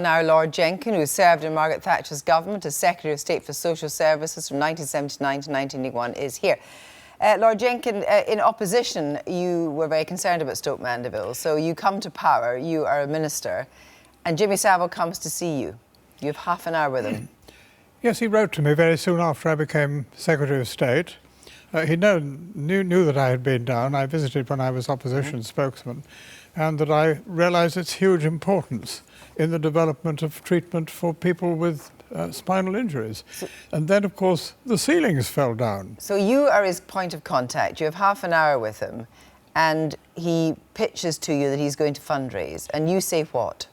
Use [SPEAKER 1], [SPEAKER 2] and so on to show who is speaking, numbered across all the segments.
[SPEAKER 1] Now, Lord Jenkin, who served in Margaret Thatcher's government as Secretary of State for Social Services from 1979 to 1981, is here. Lord Jenkin, in opposition, you were very concerned about Stoke Mandeville. So you come to power, you are a minister, and Jimmy Savile comes to see you. You have half an hour with him.
[SPEAKER 2] Yes, he wrote to me very soon after I became Secretary of State. He knew that I had been down. I visited when I was opposition spokesman, and that I realised its huge importance in the development of treatment for people with spinal injuries. And then, of course, the ceilings fell down.
[SPEAKER 1] So you are his point of contact. You have half an hour with him, and he pitches to you that he's going to fundraise. And you say what?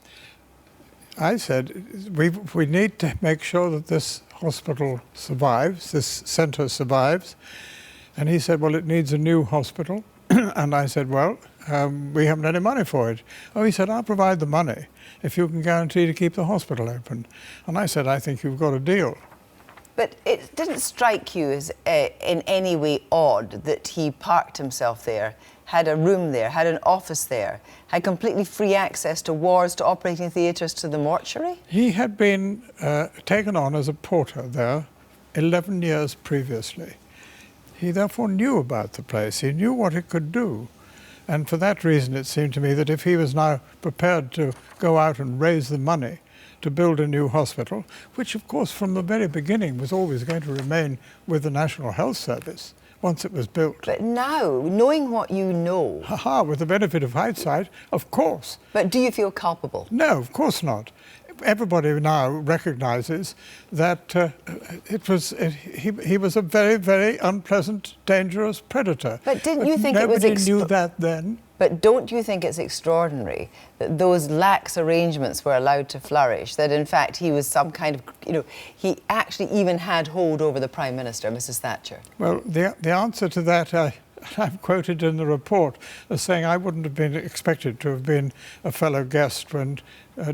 [SPEAKER 2] I said, we need to make sure that this hospital survives, this centre survives. And he said, well, it needs a new hospital. And I said, well, we haven't any money for it. Oh, he said, I'll provide the money if you can guarantee to keep the hospital open. And I said, I think you've got a deal.
[SPEAKER 1] But it didn't strike you as in any way odd that he parked himself there, had a room there, had an office there, had completely free access to wards, to operating theatres, to the mortuary? He
[SPEAKER 2] had been taken on as a porter there 11 years previously. He therefore knew about the place. He knew what it could do. And for that reason, it seemed to me that if he was now prepared to go out and raise the money to build a new hospital, which of course from the very beginning was always going to remain with the National Health Service once it was built.
[SPEAKER 1] But now, knowing what you know...
[SPEAKER 2] With the benefit of hindsight, of course.
[SPEAKER 1] But do you feel culpable?
[SPEAKER 2] No, of course not. Everybody now recognises that he was a very, very unpleasant, dangerous predator.
[SPEAKER 1] But didn't you think it was...
[SPEAKER 2] Nobody knew that then.
[SPEAKER 1] But don't you think it's extraordinary that those lax arrangements were allowed to flourish, that in fact he was some kind of, he actually even had hold over the Prime Minister, Mrs Thatcher?
[SPEAKER 2] Well, the answer to that I've quoted in the report as saying I wouldn't have been expected to have been a fellow guest when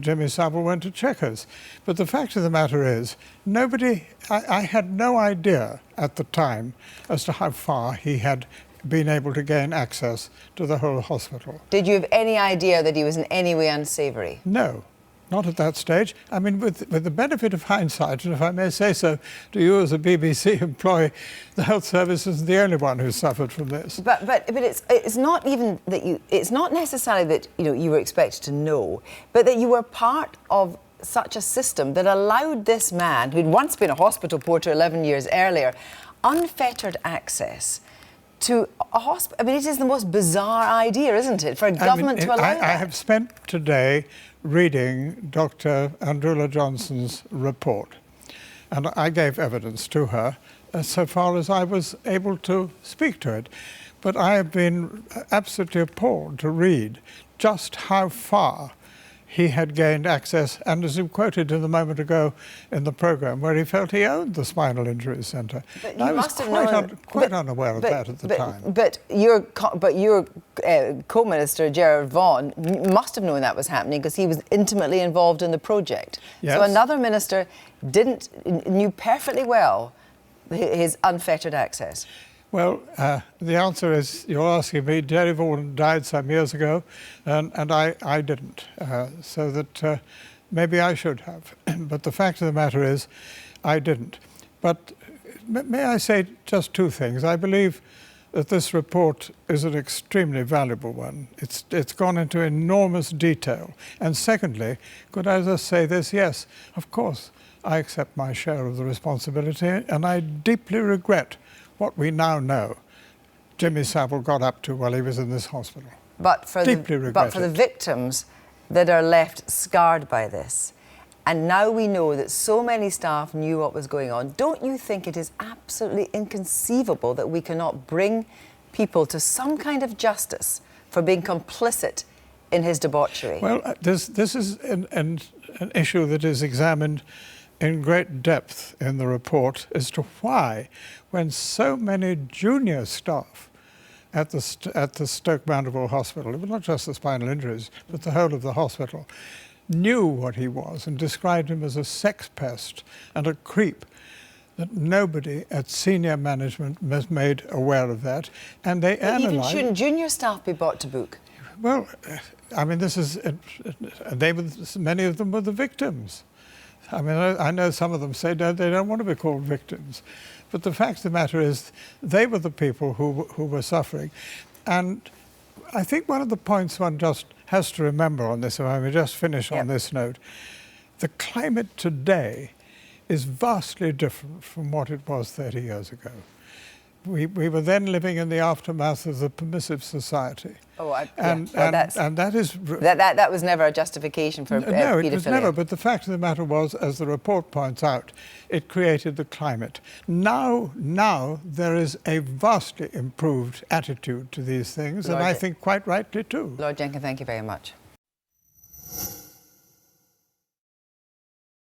[SPEAKER 2] Jimmy Savile went to Chequers. But the fact of the matter is, I had no idea at the time as to how far he had been able to gain access to the whole hospital.
[SPEAKER 1] Did you have any idea that he was in any way unsavoury?
[SPEAKER 2] No. Not at that stage. I mean, with the benefit of hindsight, and if I may say so to you as a BBC employee, the health service is the only one who suffered from this.
[SPEAKER 1] But it's not even that it's not necessarily that you were expected to know, but that you were part of such a system that allowed this man, who'd once been a hospital porter 11 years earlier, unfettered access to a hospital. I mean, it is the most bizarre idea, isn't it, for a government to allow that?
[SPEAKER 2] I have spent today reading Dr. Andrula Johnson's report, and I gave evidence to her so far as I was able to speak to it. But I have been absolutely appalled to read just how far he had gained access, and as you quoted in the moment ago in the programme, where he felt he owned the Spinal Injury Centre. I was quite unaware of that at the time.
[SPEAKER 1] But your co-minister, Gerard Vaughan, must have known that was happening because he was intimately involved in the project.
[SPEAKER 2] Yes.
[SPEAKER 1] So another minister knew perfectly well his unfettered access.
[SPEAKER 2] Well, the answer is, you're asking me. Jerry Vaughan died some years ago, and I didn't, so that maybe I should have. But the fact of the matter is, I didn't. But may I say just two things? I believe that this report is an extremely valuable one. It's gone into enormous detail. And secondly, could I just say this? Yes, of course, I accept my share of the responsibility, and I deeply regret what we now know Jimmy Savile got up to while he was in this hospital.
[SPEAKER 1] But for the victims that are left scarred by this, and now we know that so many staff knew what was going on, don't you think it is absolutely inconceivable that we cannot bring people to some kind of justice for being complicit in his debauchery?
[SPEAKER 2] Well, this is an issue that is examined in great depth in the report as to why, when so many junior staff at the Stoke Mandeville Hospital, it was not just the spinal injuries, but the whole of the hospital, knew what he was and described him as a sex pest and a creep, that nobody at senior management was made aware of that, and they analysed...
[SPEAKER 1] Even shouldn't junior staff be brought to book?
[SPEAKER 2] Well, I mean, this is, many of them were the victims. I mean, I know some of them say they don't want to be called victims. But the fact of the matter is, they were the people who were suffering. And I think one of the points one just has to remember on this, if I may just finish on this note, the climate today is vastly different from what it was 30 years ago. We were then living in the aftermath of the permissive society.
[SPEAKER 1] Oh,
[SPEAKER 2] and that is...
[SPEAKER 1] That was never a justification for
[SPEAKER 2] no,
[SPEAKER 1] paedophilia.
[SPEAKER 2] it was never, but the fact of the matter was, as the report points out, it created the climate. Now there is a vastly improved attitude to these things, and I think quite rightly too.
[SPEAKER 1] Lord Jenkin, thank you very much.